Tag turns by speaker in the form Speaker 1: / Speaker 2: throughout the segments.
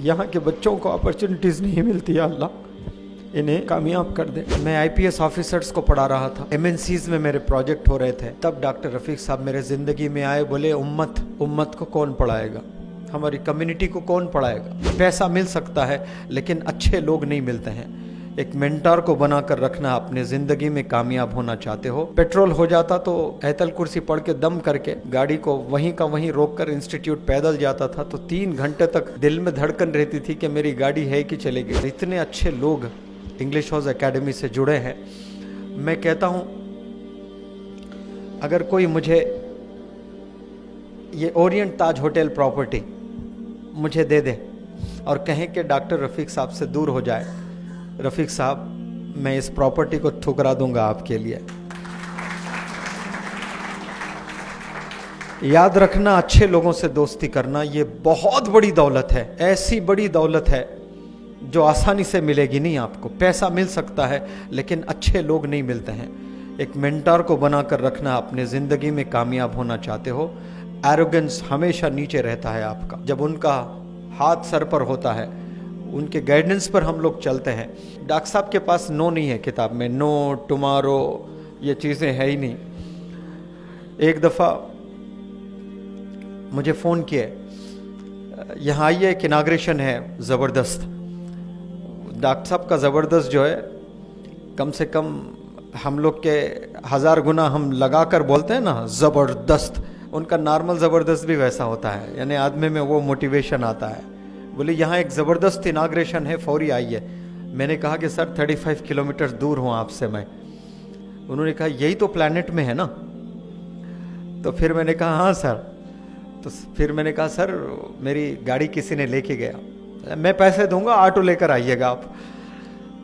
Speaker 1: यहाँ के बच्चों को अपॉर्चुनिटीज़ नहीं मिलती है, अल्लाह इन्हें कामयाब कर दे। मैं आईपीएस ऑफिसर्स को पढ़ा रहा था, एमएनसीज में मेरे प्रोजेक्ट हो रहे थे, तब डॉक्टर रफीक साहब मेरे ज़िंदगी में आए। बोले उम्मत को कौन पढ़ाएगा, हमारी कम्युनिटी को कौन पढ़ाएगा। पैसा मिल सकता है लेकिन अच्छे लोग नहीं मिलते हैं। एक मेंटर को बनाकर रखना। अपने ज़िंदगी में कामयाब होना चाहते हो, पेट्रोल हो जाता तो ऐतल कुर्सी पढ़ के दम करके गाड़ी को वहीं का वहीं रोक कर इंस्टीट्यूट पैदल जाता था, तो 3 घंटे तक दिल में धड़कन रहती थी कि मेरी गाड़ी है कि चलेगी। इतने अच्छे लोग इंग्लिश हाउस एकेडमी से जुड़े हैं। मैं कहता हूँ अगर कोई मुझे ये ओरिएंट ताज होटल प्रॉपर्टी मुझे दे दे और कहें कि डॉक्टर रफीक साहब से दूर हो जाए, रफीक साहब मैं इस प्रॉपर्टी को ठुकरा दूंगा आपके लिए। याद रखना, अच्छे लोगों से दोस्ती करना ये बहुत बड़ी दौलत है, ऐसी बड़ी दौलत है जो आसानी से मिलेगी नहीं आपको। पैसा मिल सकता है लेकिन अच्छे लोग नहीं मिलते हैं। एक मेंटर को बनाकर रखना। अपने ज़िंदगी में कामयाब होना चाहते हो, एरोगेंस हमेशा नीचे रहता है आपका। जब उनका हाथ सर पर होता है, उनके गाइडेंस पर हम लोग चलते हैं। डॉक्टर साहब के पास नो नहीं है किताब में, नो टुमारो ये चीज़ें है ही नहीं। एक दफ़ा मुझे फ़ोन किए, यहाँ आइए एक इनाग्रेशन है ज़बरदस्त। डॉक्टर साहब का ज़बरदस्त जो है कम से कम हम लोग के 1000 गुना हम लगा कर बोलते हैं ना ज़बरदस्त, उनका नॉर्मल ज़बरदस्त भी वैसा होता है, यानी आदमी में वो मोटिवेशन आता है। बोले यहाँ एक ज़बरदस्त इनाग्रेशन है, फौरी आइए। मैंने कहा कि सर 35 किलोमीटर दूर हूँ आपसे मैं। उन्होंने कहा यही तो प्लैनेट में है ना। तो फिर मैंने कहा हाँ सर। तो फिर मैंने कहा सर मेरी गाड़ी किसी ने लेके गया, मैं पैसे दूंगा, ऑटो लेकर आइएगा आप।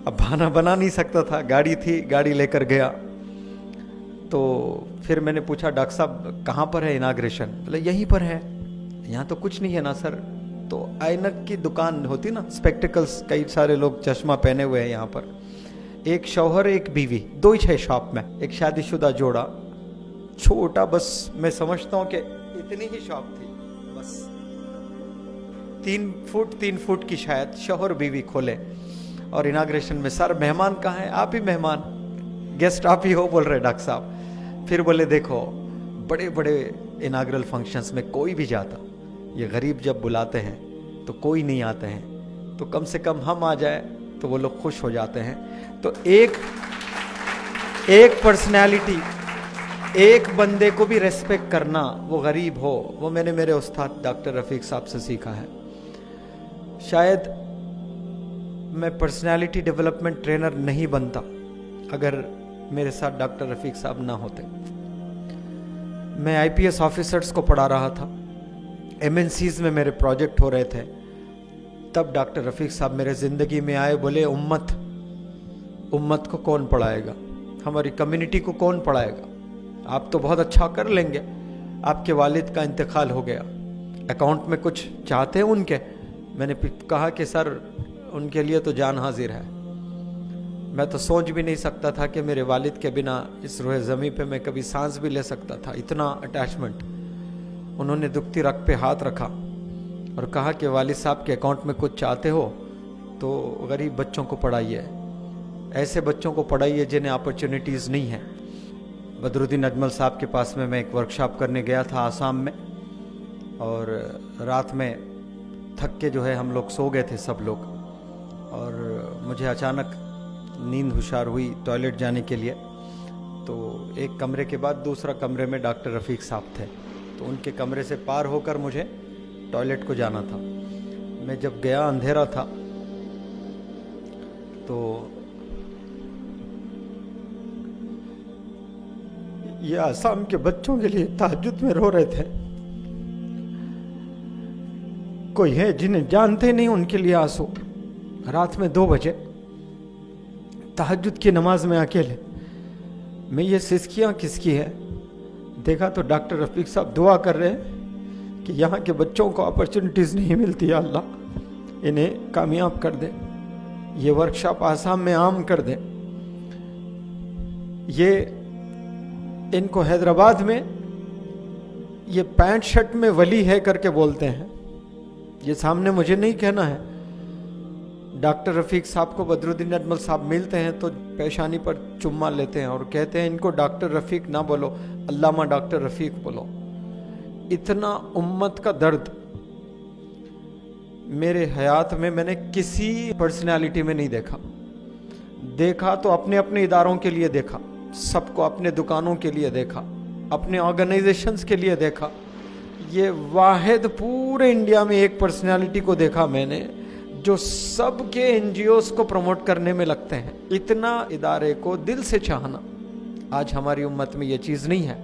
Speaker 1: अब बहाना बना नहीं सकता था, गाड़ी थी, गाड़ी लेकर गया। तो फिर मैंने पूछा डॉक्टर साहब कहाँ पर है इनाग्रेशन। बोले यहीं पर है। यहाँ तो कुछ नहीं है ना सर। तो ऐनक की दुकान होती ना, स्पेक्टिकल्स, कई सारे लोग चश्मा पहने हुए हैं यहाँ पर। एक शौहर एक बीवी, 2 ही है शॉप में। एक शादीशुदा जोड़ा, छोटा, बस मैं समझता हूँ कि इतनी ही शॉप थी, बस 3 फुट की शायद। शौहर बीवी खोले और इनाग्रेशन में, सर मेहमान कहाँ हैं? आप ही मेहमान, गेस्ट आप ही हो, बोल रहे डॉक्टर साहब। फिर बोले देखो बड़े बड़े इनाग्रल फंक्शंस में कोई भी जाता, ये गरीब जब बुलाते हैं तो कोई नहीं आते हैं, तो कम से कम हम आ जाए तो वो लोग खुश हो जाते हैं। तो एक पर्सनैलिटी, एक बंदे को भी रेस्पेक्ट करना, वो गरीब हो, वो मैंने मेरे उस्ताद डॉक्टर रफीक साहब से सीखा है। शायद मैं पर्सनैलिटी डेवलपमेंट ट्रेनर नहीं बनता अगर मेरे साथ डॉक्टर रफीक साहब ना होते। मैं आईपीएस ऑफिसर्स को पढ़ा रहा था, एमएनसीज में मेरे प्रोजेक्ट हो रहे थे, तब डॉक्टर रफीक साहब मेरे ज़िंदगी में आए। बोले उम्मत को कौन पढ़ाएगा, हमारी कम्युनिटी को कौन पढ़ाएगा। आप तो बहुत अच्छा कर लेंगे, आपके वालिद का इंतकाल हो गया, अकाउंट में कुछ चाहते हैं उनके। मैंने कहा कि सर उनके लिए तो जान हाजिर है। मैं तो सोच भी नहीं सकता था कि मेरे वालिद के बिना इस रोए ज़मीन पे मैं कभी सांस भी ले सकता था, इतना अटैचमेंट। उन्होंने दुखती रग पे हाथ रखा और कहा कि वालिद साहब के अकाउंट में कुछ चाहते हो तो गरीब बच्चों को पढ़ाइए, ऐसे बच्चों को पढ़ाइए जिन्हें अपॉर्चुनिटीज़ नहीं है। बदरुद्दीन अजमल साहब के पास में मैं एक वर्कशॉप करने गया था आसाम में, और रात में थक के जो है हम लोग सो गए थे सब लोग, और मुझे अचानक नींद हुशार हुई टॉयलेट जाने के लिए। तो एक कमरे के बाद दूसरा कमरे में डॉक्टर रफीक साहब थे, तो उनके कमरे से पार होकर मुझे टॉयलेट को जाना था। मैं जब गया अंधेरा था, तो ये आसाम के बच्चों के लिए तहज्जुद में रो रहे थे। कोई है जिन्हें जानते नहीं, उनके लिए आंसू। रात में 2 बजे तहज्जुद की नमाज में अकेले, मैं ये सिसकियाँ किसकी है देखा तो डॉक्टर रफीक साहब दुआ कर रहे हैं कि यहाँ के बच्चों को अपॉर्चुनिटीज़ नहीं मिलती है, अल्लाह इन्हें कामयाब कर दे, ये वर्कशॉप आसाम में आम कर दे। ये इनको हैदराबाद में ये पैंट शर्ट में वली है करके बोलते हैं, ये सामने मुझे नहीं कहना है। डॉक्टर रफीक साहब को बदरुद्दीन अजमल साहब मिलते हैं तो पेशानी पर चुम्मा लेते हैं और कहते हैं इनको डॉक्टर रफीक ना बोलो, अल्लामा डॉक्टर रफीक बोलो। इतना उम्मत का दर्द मेरे हयात में मैंने किसी पर्सनालिटी में नहीं देखा। देखा तो अपने अपने इदारों के लिए देखा, सबको अपने दुकानों के लिए देखा, अपने ऑर्गेनाइजेशंस के लिए देखा। ये वाहिद पूरे इंडिया में एक पर्सनालिटी को देखा मैंने जो सबके एनजीओस को प्रमोट करने में लगते हैं। इतना इदारे को दिल से चाहना आज हमारी उम्मत में ये चीज़ नहीं है।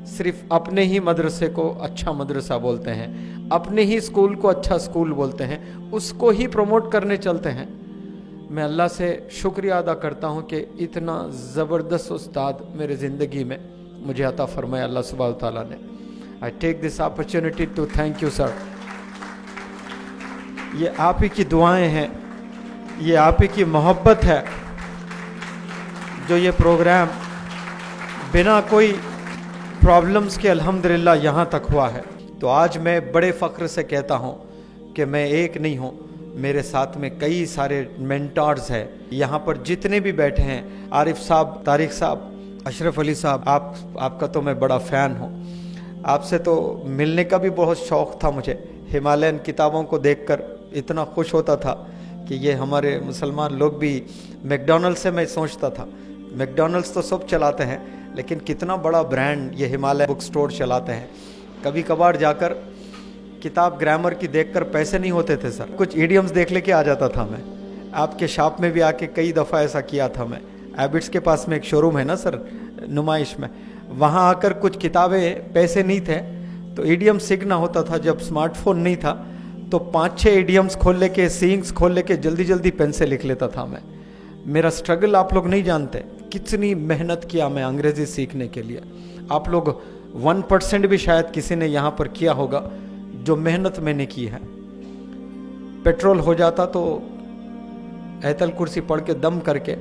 Speaker 1: सिर्फ अपने ही मदरसे को अच्छा मदरसा बोलते हैं, अपने ही स्कूल को अच्छा स्कूल बोलते हैं, उसको ही प्रमोट करने चलते हैं। मैं अल्लाह से शुक्रिया अदा करता हूँ कि इतना ज़बरदस्त उस्ताद मेरे ज़िंदगी में मुझे अता फरमाया अल्लाह सुब्हान तआला ने। I take this opportunity to thank you sir. ये आप ही की दुआएं हैं, ये आप ही की मोहब्बत है जो ये प्रोग्राम बिना कोई प्रॉब्लम्स के अल्हम्दुलिल्लाह यहाँ तक हुआ है। तो आज मैं बड़े फ़ख्र से कहता हूँ कि मैं एक नहीं हूँ, मेरे साथ में कई सारे मेंटर्स हैं। यहाँ पर जितने भी बैठे हैं, आरिफ साहब, तारिक साहब, अशरफ अली साहब, आपका तो मैं बड़ा फ़ैन हूँ। आपसे तो मिलने का भी बहुत शौक़ था मुझे। हिमालयन किताबों को देखकर इतना खुश होता था कि ये हमारे मुसलमान लोग भी, मैकडॉनल्ड्स से मैं सोचता था मैकडॉनल्ड्स तो सब चलाते हैं लेकिन कितना बड़ा ब्रांड ये हिमालय बुक स्टोर चलाते हैं। कभी कभार जाकर किताब ग्रामर की देखकर पैसे नहीं होते थे सर, कुछ इडियम्स देख लेके आ जाता था मैं। आपके शॉप में भी आके कई दफ़ा ऐसा किया था मैं। एबिट्स के पास में एक शोरूम है ना सर, नुमाइश में, वहाँ आकर कुछ किताबें, पैसे नहीं थे तो इडियम सीखना होता था। जब स्मार्टफोन नहीं था तो 5-6 इडियम्स खोल लेके, सीइंग्स खोल लेके जल्दी जल्दी पेन से लिख लेता था मैं। मेरा स्ट्रगल आप लोग नहीं जानते, कितनी मेहनत किया मैं अंग्रेज़ी सीखने के लिए। आप लोग 1% भी शायद किसी ने यहाँ पर किया होगा जो मेहनत मैंने की है। पेट्रोल हो जाता तो ऐतल कुर्सी पढ़ के दम करके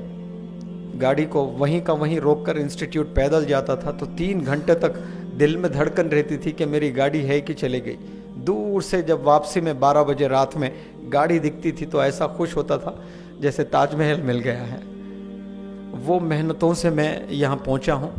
Speaker 1: गाड़ी को वहीं का वहीं रोककर इंस्टीट्यूट पैदल जाता था। तो 3 घंटे तक दिल में धड़कन रहती थी कि मेरी गाड़ी है कि चली गई। दूर से जब वापसी में 12 बजे रात में गाड़ी दिखती थी तो ऐसा खुश होता था जैसे ताजमहल मिल गया है। वो मेहनतों से मैं यहाँ पहुँचा हूँ।